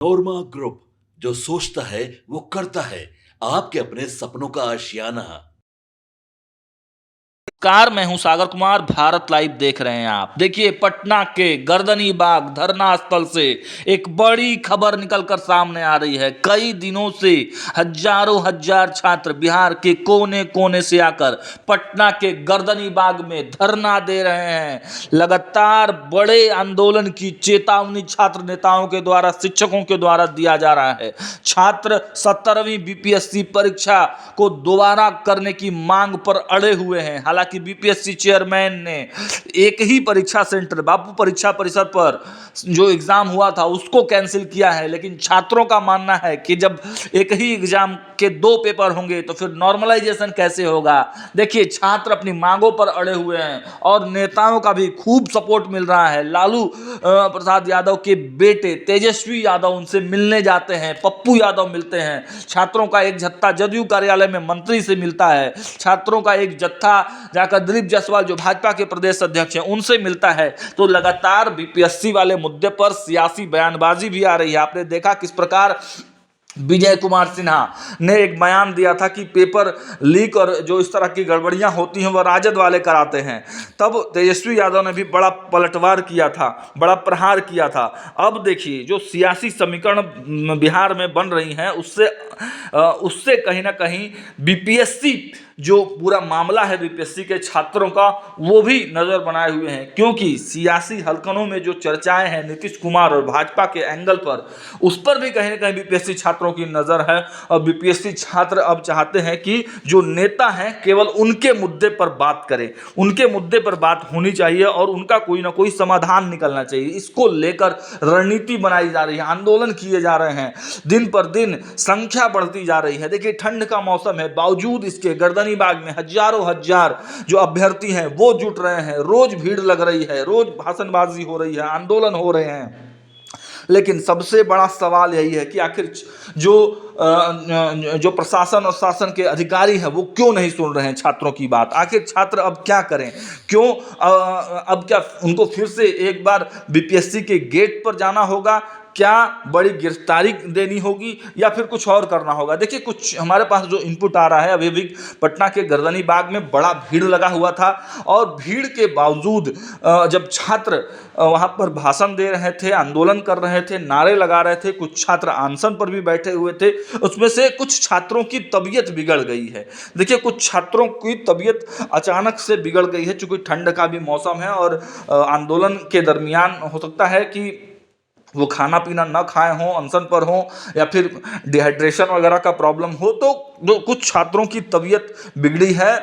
नोरमा group, जो सोचता है वो करता है। आपके अपने सपनों का आशियाना। कार मैं हूं सागर कुमार। भारत लाइव देख रहे हैं आप। देखिए, पटना के गर्दनी बाग धरना स्थल से एक बड़ी खबर निकलकर सामने आ रही है। कई दिनों से हजारों हजार छात्र बिहार के कोने कोने से आकर पटना के गर्दनी बाग में धरना दे रहे हैं। लगातार बड़े आंदोलन की चेतावनी छात्र नेताओं के द्वारा, शिक्षकों के द्वारा दिया जा रहा है। छात्र 17वीं बीपीएससी परीक्षा को दोबारा करने की मांग पर अड़े हुए हैं। हालांकि बीपीएससी चेयरमैन ने एक ही परीक्षा सेंटर, बापू परीक्षा परिसर पर जो एग्जाम हुआ था उसको कैंसिल किया है, लेकिन छात्रों का मानना है कि जब एक ही एग्जाम के 2 पेपर होंगे तो फिर नॉर्मलाइजेशन कैसे होगा। देखिए, छात्र अपनी मांगों पर अड़े हुए हैं और नेताओं का भी खूब सपोर्ट मिल रहा है। लालू प्रसाद यादव के बेटे तेजस्वी यादव उनसे मिलने जाते हैं, पप्पू यादव मिलते हैं। छात्रों का एक जत्था जदयू कार्यालय में मंत्री से मिलता है। छात्रों का एक जत्था जाकर दिलीप जायसवाल जो भाजपा के प्रदेश अध्यक्ष हैं उनसे मिलता है। तो लगातार बीपीएससी वाले मुद्दे पर सियासी बयानबाजी भी आ रही है। आपने देखा किस प्रकार विजय कुमार सिन्हा ने एक बयान दिया था कि पेपर लीक और जो इस तरह की गड़बड़ियां होती हैं वह राजद वाले कराते हैं। तब तेजस्वी यादव ने भी बड़ा पलटवार किया था, बड़ा प्रहार किया था। अब देखिए, जो सियासी समीकरण बिहार में बन रही हैं उससे कहीं ना कहीं बीपीएससी जो पूरा मामला है बीपीएससी के छात्रों का, वो भी नज़र बनाए हुए हैं। क्योंकि सियासी हलकनों में जो चर्चाएं हैं नीतीश कुमार और भाजपा के एंगल पर, उस पर भी कहीं ना कहीं बीपीएससी छात्रों की नज़र है। और बीपीएससी छात्र अब चाहते हैं कि जो नेता हैं केवल उनके मुद्दे पर बात करें, उनके मुद्दे पर बात होनी चाहिए और उनका कोई ना कोई समाधान निकलना चाहिए। इसको लेकर रणनीति बनाई जा रही है, आंदोलन किए जा रहे हैं, दिन पर दिन संख्या बढ़ती जा रही है। देखिए, ठंड का मौसम है, बावजूद इसके गर्दनी बाग में हजारों हजार जो अभ्यर्थी हैं वो जुट रहे हैं। रोज भीड़ लग रही है, रोज भाषणबाजी हो रही है, आंदोलन हो रहे हैं। लेकिन सबसे बड़ा सवाल यही है कि आखिर जो प्रशासन और शासन के अधिकारी हैं वो क्यों नहीं सुन रहे हैं छात्रों की बात। आखिर छात्र अब क्या करें, क्यों अब क्या उनको फिर से एक बार बीपीएससी के गेट पर जाना होगा, क्या बड़ी गिरफ्तारी देनी होगी या फिर कुछ और करना होगा। देखिए, कुछ हमारे पास जो इनपुट आ रहा है, अभी भी पटना के गर्दनी बाग में बड़ा भीड़ लगा हुआ था और भीड़ के बावजूद जब छात्र वहाँ पर भाषण दे रहे थे, आंदोलन कर रहे थे, नारे लगा रहे थे, कुछ छात्र आंसन पर भी बैठे हुए थे, उसमें से कुछ छात्रों की तबीयत बिगड़ गई है। देखिए, कुछ छात्रों की तबीयत अचानक से बिगड़ गई है, चूंकि ठंड का भी मौसम है और आंदोलन के दरमियान हो सकता है कि वो खाना पीना न खाए हों, अनशन पर हों, या फिर डिहाइड्रेशन वगैरह का प्रॉब्लम हो, तो कुछ छात्रों की तबीयत बिगड़ी है।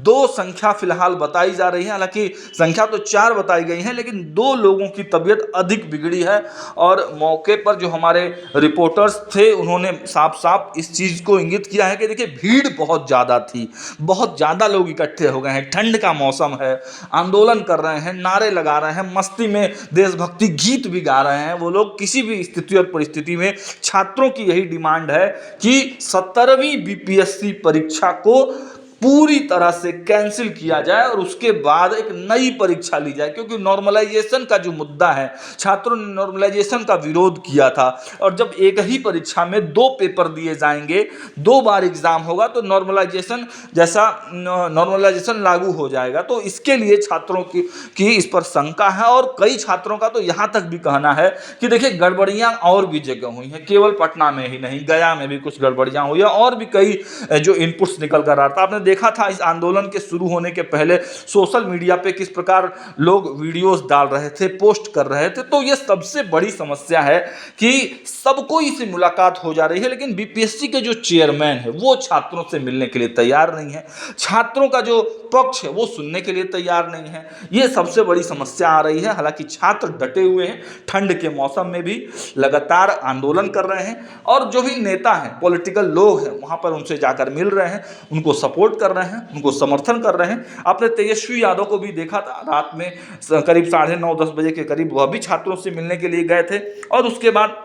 2 संख्या फिलहाल बताई जा रही है, हालांकि संख्या तो 4 बताई गई है, लेकिन 2 लोगों की तबीयत अधिक बिगड़ी है। और मौके पर जो हमारे रिपोर्टर्स थे उन्होंने साफ साफ इस चीज़ को इंगित किया है कि देखिए, भीड़ बहुत ज़्यादा थी, बहुत ज़्यादा लोग इकट्ठे हो गए हैं, ठंड का मौसम है, आंदोलन कर रहे हैं, नारे लगा रहे हैं, मस्ती में देशभक्ति गीत भी गा रहे हैं वो लोग। किसी भी स्थिति और परिस्थिति में छात्रों की यही डिमांड है कि 17वीं बीपीएससी परीक्षा को पूरी तरह से कैंसिल किया जाए और उसके बाद एक नई परीक्षा ली जाए। क्योंकि नॉर्मलाइजेशन का जो मुद्दा है, छात्रों ने नॉर्मलाइजेशन का विरोध किया था और जब एक ही परीक्षा में 2 पेपर दिए जाएंगे, 2 बार एग्जाम होगा, तो नॉर्मलाइजेशन लागू हो जाएगा। तो इसके लिए छात्रों की इस पर शंका है और कई छात्रों का तो यहाँ तक भी कहना है कि देखिए, गड़बड़ियाँ और भी जगह हुई हैं, केवल पटना में ही नहीं, गया में भी कुछ गड़बड़ियाँ हुई हैं और भी कई जो इनपुट्स निकल कर आता। आपने देखा था इस आंदोलन के शुरू होने के पहले सोशल मीडिया पे किस प्रकार लोग वीडियोस डाल रहे थे, पोस्ट कर रहे थे। तो ये सबसे बड़ी समस्या है कि सबको इससे मुलाकात हो जा रही है, लेकिन बीपीएससी के जो चेयरमैन है वो छात्रों से मिलने के लिए तैयार नहीं है, छात्रों का जो पक्ष है वो सुनने के लिए तैयार नहीं है। ये सबसे बड़ी समस्या आ रही है। हालांकि छात्र डटे हुए हैं, ठंड के मौसम में भी लगातार आंदोलन कर रहे हैं और जो भी नेता हैं, पॉलिटिकल लोग हैं, वहां पर उनसे जाकर मिल रहे हैं, उनको सपोर्ट कर रहे हैं, उनको समर्थन कर रहे हैं। आपने तेजस्वी यादव को भी देखा था, रात में करीब 9:30-10 बजे के करीब वह भी छात्रों से मिलने के लिए गए थे और उसके बाद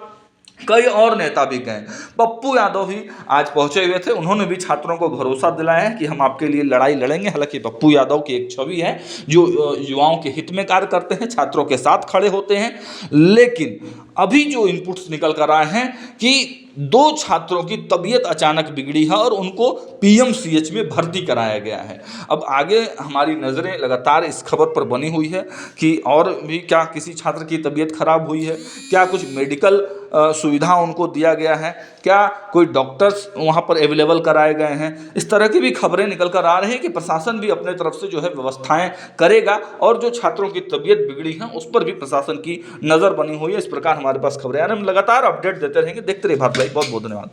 कई और नेता भी गए। पप्पू यादव भी आज पहुंचे हुए थे, उन्होंने भी छात्रों को भरोसा दिलाया है कि हम आपके लिए लड़ाई लड़ेंगे। हालांकि पप्पू यादव की एक छवि है जो युवाओं के हित में कार्य करते हैं, छात्रों के साथ खड़े होते हैं, लेकिन अभी जो इनपुट्स निकल कर आए हैं कि 2 छात्रों की तबीयत अचानक बिगड़ी है और उनको पीएमसीएच में भर्ती कराया गया है। अब आगे हमारी नज़रें लगातार इस खबर पर बनी हुई है कि और भी क्या किसी छात्र की तबीयत खराब हुई है, क्या कुछ मेडिकल सुविधा उनको दिया गया है, क्या कोई डॉक्टर्स वहाँ पर अवेलेबल कराए गए हैं। इस तरह की भी खबरें निकल कर आ रही हैं कि प्रशासन भी अपने तरफ से जो है व्यवस्थाएं करेगा और जो छात्रों की तबीयत बिगड़ी है उस पर भी प्रशासन की नज़र बनी हुई है। इस प्रकार हमारे पास खबरें आ रही हैं, हम लगातार अपडेट देते रहेंगे। देखते रहिए भारत लाइव। बहुत बहुत धन्यवाद।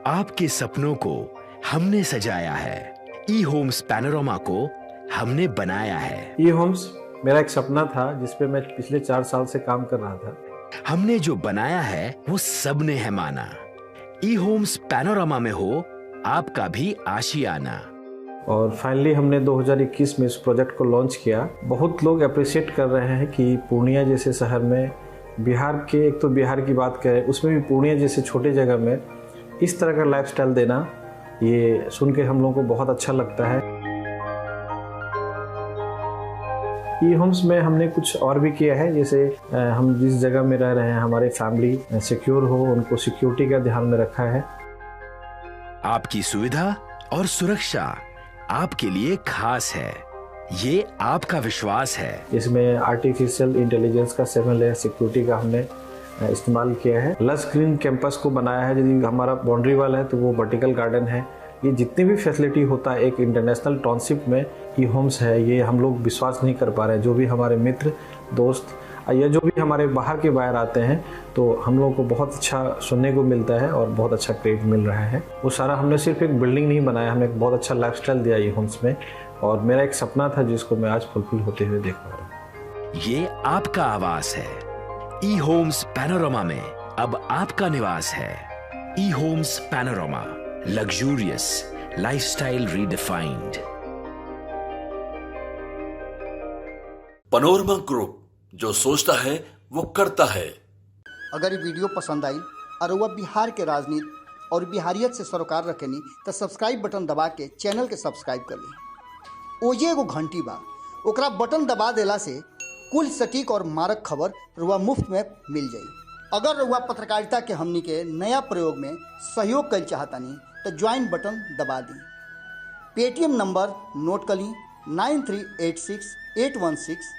आपके सपनों को हमने सजाया है, ई होम्स पैनोरमा को हमने बनाया है। ई होम्स मेरा एक सपना था जिस पे मैं पिछले 4 साल से काम कर रहा था। हमने जो बनाया है वो सबने है माना। ई होम्स पैनोरमा में हो आपका भी आशियाना। और फाइनली हमने 2021 में इस प्रोजेक्ट को लॉन्च किया। बहुत लोग अप्रिशिएट कर रहे हैं कि पूर्णिया जैसे शहर में, बिहार के, एक तो बिहार की बात करें उसमें भी पूर्णिया जैसे छोटे जगह में इस तरह का लाइफस्टाइल देना, ये सुन के हम लोगों को बहुत अच्छा लगता है। ई होम्स में हमने कुछ और भी किया है, जैसे हम जिस जगह में रह रहे हैं हमारे फैमिली सिक्योर हो, उनको सिक्योरिटी का ध्यान में रखा है। आपकी सुविधा और सुरक्षा आपके लिए खास है, ये आपका विश्वास है। इसमें आर्टिफिशियल इंटेलिजेंस का 7 लेयर सिक्योरिटी का हमने इस्तेमाल किया है। लस ग्रीन कैंपस को बनाया है। यदि हमारा बाउंड्री वाल है तो वो वर्टिकल गार्डन है। ये जितनी भी फैसिलिटी होता है एक इंटरनेशनल टाउनशिप में ई होम्स है, ये हम लोग विश्वास नहीं कर पा रहे हैं। जो भी हमारे मित्र दोस्त या जो भी हमारे बाहर के बाहर आते हैं तो हम लोगों को बहुत अच्छा सुनने को मिलता है और बहुत अच्छा क्रेडिट मिल रहा है। वो सारा हमने सिर्फ एक बिल्डिंग नहीं बनाया, हमें एक बहुत अच्छा लाइफस्टाइल दिया ई होम्स में, और मेरा एक सपना था जिसको मैं आज फुलफिल होते हुए देख पा रहा हूँ। ये आपका आवास है। ई होम्स पैनोरमा में अब आपका निवास है। E homes panorama, luxurious lifestyle redefined. Panorama group, जो सोचता है वो करता है। अगर ये वीडियो पसंद आई और वह बिहार के राजनीति और बिहारियत से सरोकार रखेनी तो सब्सक्राइब बटन दबा के चैनल के सब्सक्राइब कर ली। ओजे एगो घंटी बा, ओकरा बटन दबा देला से कुल सटीक और मारक खबर रुआ मुफ्त में मिल जाई। अगर रुआ पत्रकारिता के हमनी के नया प्रयोग में सहयोग कर चाहतानी तो ज्वाइन बटन दबा दी। पेटीएम नंबर नोट कर ली 9386 816